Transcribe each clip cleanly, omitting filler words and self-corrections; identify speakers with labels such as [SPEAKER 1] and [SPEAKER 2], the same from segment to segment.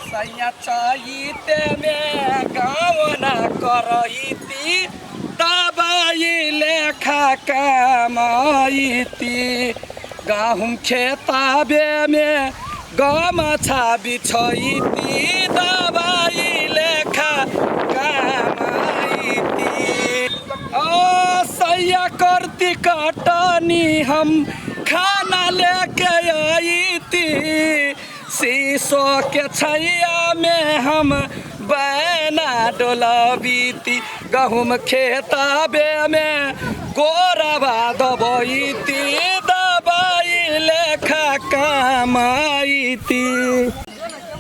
[SPEAKER 1] सैया चाहिते में गाँव न करती दबाई लेखा कमाईती गाहुम खेताबे में गमछा बिछैती दबाई लेखा कमाईती सैया करती कटनी हम खाना लेके आईती शीशो के छैया में हम बैना डोलाबीती गहुम खेताबे में गोरबा दबैती दबाई लेखा कमाईती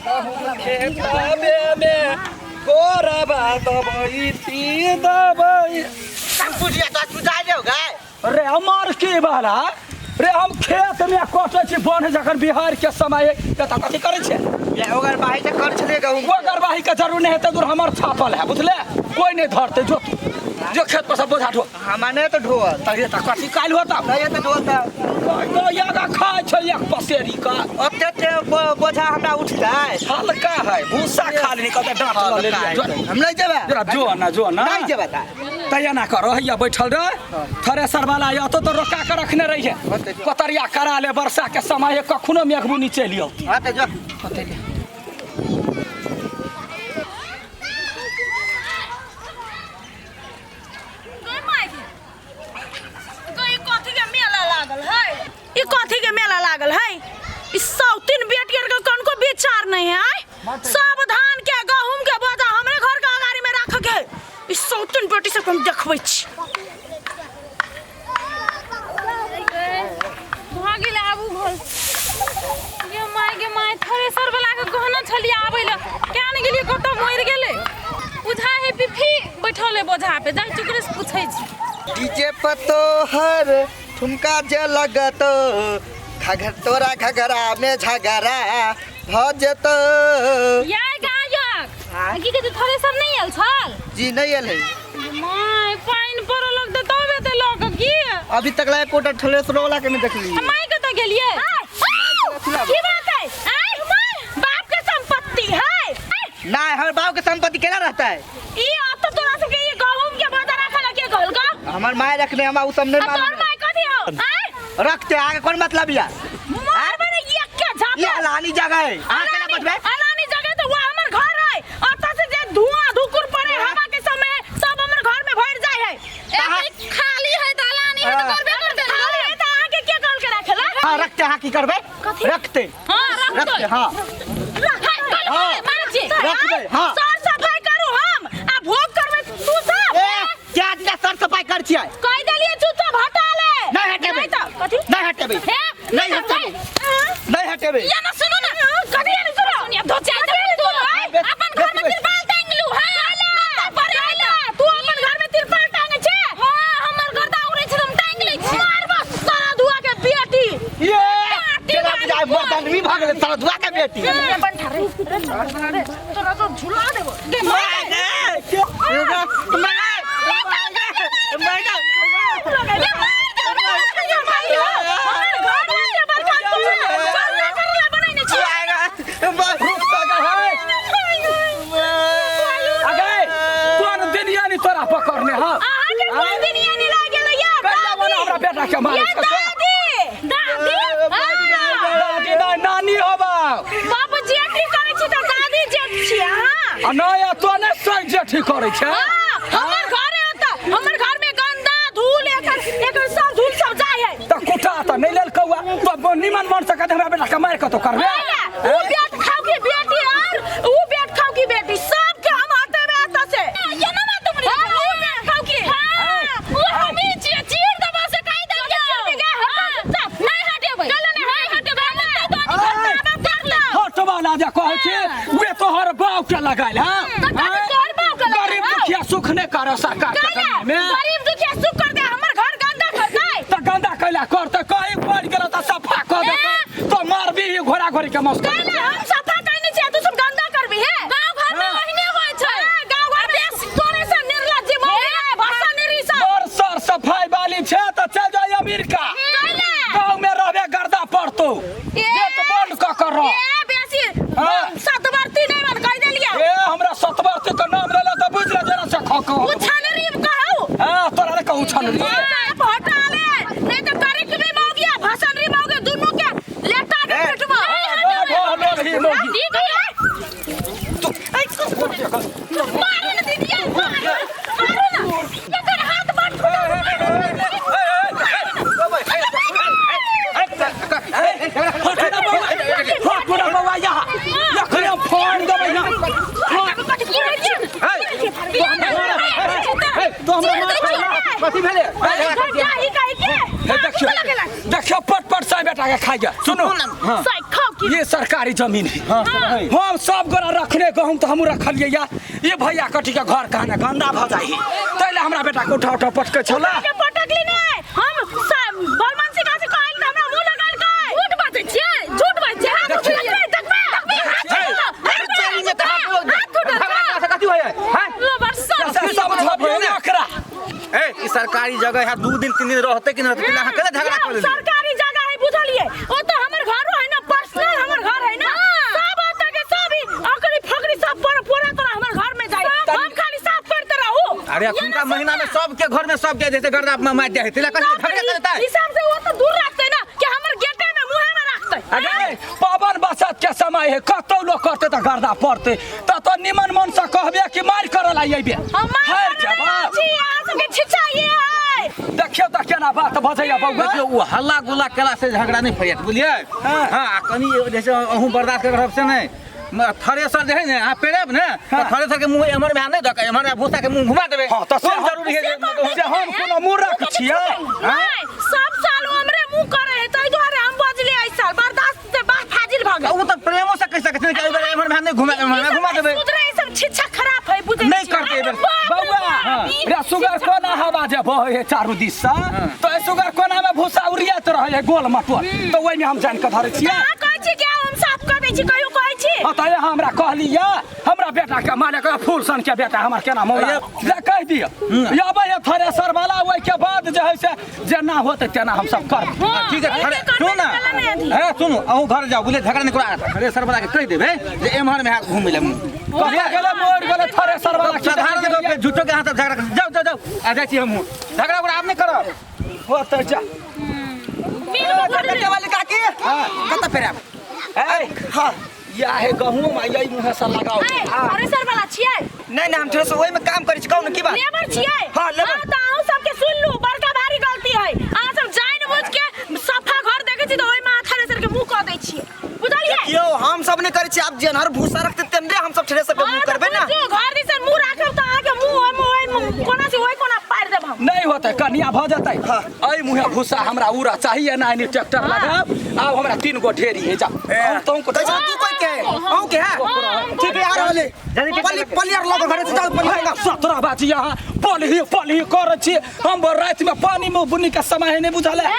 [SPEAKER 1] गहुम खेताबे में गोरबा दबैती दबाई अरे हमार की बाला रे हम खेत में कटे छी बन जखन बिहार के समय त कथी करे छे
[SPEAKER 2] ओगर बाही से कर छले गहूं
[SPEAKER 1] ओगर बाही के जरूर नहीं हेते दूर हमर छापल है बुझले कोई नहीं धरते जो खेत पर सब बोझा ढो
[SPEAKER 2] हमाने तो ढोल
[SPEAKER 1] तरे त कथी काल होता
[SPEAKER 2] नहीं तो ढोलता
[SPEAKER 1] तो यागा खाए छ एक पसेरी का
[SPEAKER 2] अत्ते बोझा हमरा उठ जाए
[SPEAKER 1] हल्का है भूसा खा लेनी कते डांट ले
[SPEAKER 2] हम नहीं जेबे
[SPEAKER 1] जरा जो ना
[SPEAKER 2] नहीं जेबे
[SPEAKER 1] तैया ना करो हैया बैठल रह थ्रेसर वाला या तो रोका के रखने रही है कतरिया करा ले वर्षा के समय कखनो मेघबुनी चलियो
[SPEAKER 2] हां तो जो
[SPEAKER 3] कथी के मेला लागल है इस सौतीन बेटियर के कौन को विचार नहीं है सब धान के गहूम के बोझा हमरे घर के अगाड़ी में रख के इस सौतीन बेटी से हम देखबै छी
[SPEAKER 4] भागिल आबू घर ये माय थ्रेसर वाला के गहना छली आबै ल क्या ने गेलिए कत मर गेले उधा है पिफी बैठले बोझा पे जाई चुकरे से पूछै छी
[SPEAKER 2] डीजे पतो हर ठुमका जे लगत घघर तोरा घघरा में झगड़ा भजत
[SPEAKER 4] याय गायक की के थ्रेसर नहीं आयल छल
[SPEAKER 2] जी नहीं आयल है
[SPEAKER 4] माय पाइन पर लग त तबे त लग की
[SPEAKER 2] अभी तक लाए कोटा थ्रेसर वाला के नहीं देखली
[SPEAKER 4] माय के त गेलिए की बात है बाप के संपत्ति है
[SPEAKER 2] ना हर बाप के संपत्ति केना रहता है
[SPEAKER 4] ई अब तो तोरा से के ये गहूम के बोझा रखल के कहल का
[SPEAKER 2] हमार माय रखने हम उ सब नहीं
[SPEAKER 4] तोर
[SPEAKER 2] मालूम
[SPEAKER 4] माय कथी हो
[SPEAKER 2] रखते आगे कौन मतलब या
[SPEAKER 4] मार बने ये क्या झापे
[SPEAKER 2] ये अलानी जगह है आ केना बचबे
[SPEAKER 4] अलानी जगह तो वो हमर घर है अत से जे धुआं धुकुर पड़े हवा के समय सब हमर घर में भर जाय है खाली है त अलानी है तो करबे करते खाली है त आगे के कॉल के रखेला
[SPEAKER 2] हां रखते हां की करबे रखते
[SPEAKER 4] हां
[SPEAKER 2] रखते हां
[SPEAKER 4] मार जी
[SPEAKER 2] रखबे हां
[SPEAKER 4] साफ सफाई करू हम आ भोग करबे तू सब
[SPEAKER 2] क्या दिन सर सफाई कर छियै
[SPEAKER 4] कह देलिए चुपचाप हटा ले
[SPEAKER 2] नहीं हटेबे
[SPEAKER 4] कथी
[SPEAKER 2] नहीं हटेबे नहीं हटेबे नहीं हटेबे
[SPEAKER 4] या ना सुनो ना कथी या सुनो सुनिया धोचा तू अपन घर में तिरपाल टांग लू हां पर आइला तू अपन घर में तिरपाल टांगे छे हां हमर घर दाउरे छे हम टांग ले छी मार बस सारा धुआ के बेटी
[SPEAKER 2] ये तेरा जाय मर्दान भी भागले सारा धुआ के बेटी
[SPEAKER 4] बन रे तोरा तो झुला देबो दे
[SPEAKER 1] पकड़ने हां
[SPEAKER 4] आके कोई दिन या नहीं लागेल या
[SPEAKER 1] हमरा बेटा के मारे
[SPEAKER 4] दादी
[SPEAKER 1] नानी होबा
[SPEAKER 4] बाप जेठी करे छी त दादी जेठ छी हां
[SPEAKER 1] नया तो ने सही जेठी करे छै
[SPEAKER 4] हमर घर है त हमर घर में गंदा धूल एकर सब धूल सब जाय है
[SPEAKER 1] त कुटा त नहीं लेल कौआ तो निमन मन से कहते हमरा बेटा के मार के तो करबे
[SPEAKER 4] ऊ बेट खाओ की बेटी और ऊ बेट खाओ की बेटी सब के हम हटे में आता से ये ना तुम रे ऊ बेट खाओ की हां ऊ हमी चीर दबा से काई दे नहीं हटेबे चल नहीं हटेबे हम तो बाप देख ले
[SPEAKER 1] हट वाला जे कहै छी वे तोहर बाप के लगाइल हां
[SPEAKER 4] तोहर बाप के
[SPEAKER 1] गरीब दुखिया सुख नहीं करे सरकार के में
[SPEAKER 4] गरीब दुखिया सुख कर दे हमर घर गंदा कर दे
[SPEAKER 1] त गंदा कैला कर त कहीं पड़ गेल त सफा कर दे तो मार भी घोड़ा घोड़ी के मस्त
[SPEAKER 4] हम सफा कइने छै तू सब गंदा करबी है गांव घर में वहिने होय छै गांव घर में तोरे से निर्लज्ज मोहे भाषा निरी सब
[SPEAKER 1] और सर सफाई वाली छे त चल जाय अमेरिका गांव में रहबे गर्दा पड़तो गेट बंद क कर रह
[SPEAKER 4] ए बेसी सतवर्ती नहीं
[SPEAKER 1] लोगी
[SPEAKER 4] दीदी मारो ना दीदी मारो ना ये कर हाथ बांध
[SPEAKER 1] पूरा बउआ यहाँ यखने फोन देबै यहाँ तो हमरा कथी भेले देखियो पट पट से बेटा के खाइ गया सुनो ये सरकारी जमीन है हम सब गोरा रखने गहूँ तो हम रखलिए या ये भैया कटी के घर कहने गंदा भ जाई तैले हमरा बेटा के उठा उठा पटके छोला
[SPEAKER 3] पटकली नहीं हम बलमान सिंह से कहल त हमरा मुंह लगाल के झूठ बाजै छियै झूठ बाजै छियै हाथ
[SPEAKER 5] कथी होय है
[SPEAKER 1] सब झपे नखरा
[SPEAKER 5] ए ई सरकारी जगह है 2 दिन 3 दिन रहते कि न रहते बिना कले झगड़ा कर ले
[SPEAKER 3] सरकारी जगह है बुझलिए ओ तो हमर घर है ना पर्सनल हमर घर है ना सब आता के सब अकड़ी फकड़ी सब पूरा तरह हमर घर में जाए हम खाली साफ करते रहू
[SPEAKER 5] अरे अखुनका महीना में सबके घर में सब के जैसे गर्दा में मार दे है तिला कहीं झगड़ा करता है
[SPEAKER 3] हिसाब से वो तो दूर रखते ना कि हमर गेटे में मुंह में रखते
[SPEAKER 1] अरे पावन बसत के समय है कतौ लोग करते त गर्दा पड़ते त तो निमन मन से कहबे कि मार करल आइबे हर जवाब
[SPEAKER 3] जी यहां सबके छिछाइए है
[SPEAKER 1] देखियो त केना बात भजैया बउआ
[SPEAKER 5] देखियो वो हल्ला गुल्ला केला से झगड़ा नहीं फरियत बुझलिए हां कनी जैसे अहू बर्दाश्त कर रहब से नहीं थ्रेसर जे है ने आ पेड़ब ने तो थ्रेसर के मुंह एमर में नहीं दक एमर भूसा के मुंह घुमा देबे
[SPEAKER 1] हां त
[SPEAKER 5] कोन जरूरी है
[SPEAKER 1] से हम कोनो मूर्ख छियै
[SPEAKER 3] नहीं सब साल हमरे मुंह करे है तई द्वारे हम बजले आई साल बर्दाश्त से बाहर फाजिल भाग
[SPEAKER 5] वो तो प्रेमो से कह सकते हैं कि एमर में नहीं घुमा घुमा देबे
[SPEAKER 3] सुधरे सब छिछा खराब है बुझे
[SPEAKER 5] नहीं करते एबर
[SPEAKER 1] बउआ रे सुगर कोना हवा जे बहे है चारू दिशा तो ए सुगर कोना में भूसा उड़ियात रहे है गोल मटोल तो ओइ में हम जान के धरे छियै
[SPEAKER 3] हां कहै छी क्या हम साफ कर दै छी कहियो कहै छी
[SPEAKER 1] बताए हमरा कहलिया हमरा बेटा के माने के फूल सन के बेटा हमर केना मौला ले कह दियो याबे ये थ्रेसर वाला ओइ के बाद जे है से जेना होते तेना हम सब कर
[SPEAKER 5] ठीक है सुन ना ए सुनो अहू घर जाओ बोले झगड़ा नहीं करा थ्रेसर वाला के कह देबे जे एमहर में घूम ले
[SPEAKER 1] कहले गेले मोर गेले थ्रेसर वाला
[SPEAKER 5] साधारण जगह पे झूठो के हाथ झगड़ा जाओ जाओ जाओ आ जाई छी हम झगड़ा आप नहीं करो
[SPEAKER 1] होते जा
[SPEAKER 2] वाले काकी कत फेरब
[SPEAKER 1] ए हां या है गहूम आई मुंह से लगाओ
[SPEAKER 3] अरे सर वाला छियै
[SPEAKER 2] नहीं हम थोड़ा ओइ में काम करै छी कौन की बात
[SPEAKER 3] लेबर छियै
[SPEAKER 2] हां लेबर
[SPEAKER 3] त अहू सबके सुन लू बड़का भारी गलती है अहाँ सब जाइन बुझ के सफा घर देखै छी त ओइ में थ्रेसर के मुंह क दै छियै बुझलिए
[SPEAKER 2] कियो हम सब नहीं करै छी आप जेनहर भूसा रखते तेनरे हम सब थ्रेसर पे मुंह करबे ना
[SPEAKER 3] जो घर दिस मुंह राखब त अहाँ के मुंह कोना से ओइ कोना पार देब हम
[SPEAKER 1] नहीं होते कनिया भ जतै आई मुहे भूसा हमरा उरा चाहिए ना नि ट्रैक्टर लगाब आब हमरा 3 गो ढेरी है जा तुम को
[SPEAKER 2] कैसे तू कोई के औ के है ठीक है यार होले पलियर लोग घरे से चल पलियर
[SPEAKER 1] 17 बाजी यहाँ पली कर छी हम रात में पानी में बुनी के समय नहीं बुझल है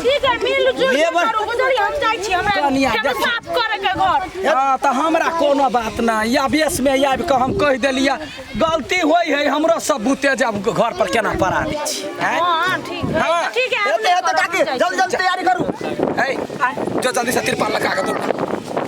[SPEAKER 3] ठीक है मिल जुल करू बुझलिए हम जाई छी हमरा साफ करे के घर
[SPEAKER 1] हां त हमरा कोनो बात ना या बेस में आबि के हम कह देलिया गलती होई है हमरो सब बुते जब घर पर केना परा दै छी
[SPEAKER 3] हां ठीक है ठीक है
[SPEAKER 2] होते काकी जल्दी तैयारी करू
[SPEAKER 1] ए जो जल्दी से तिरपाल लगा के दो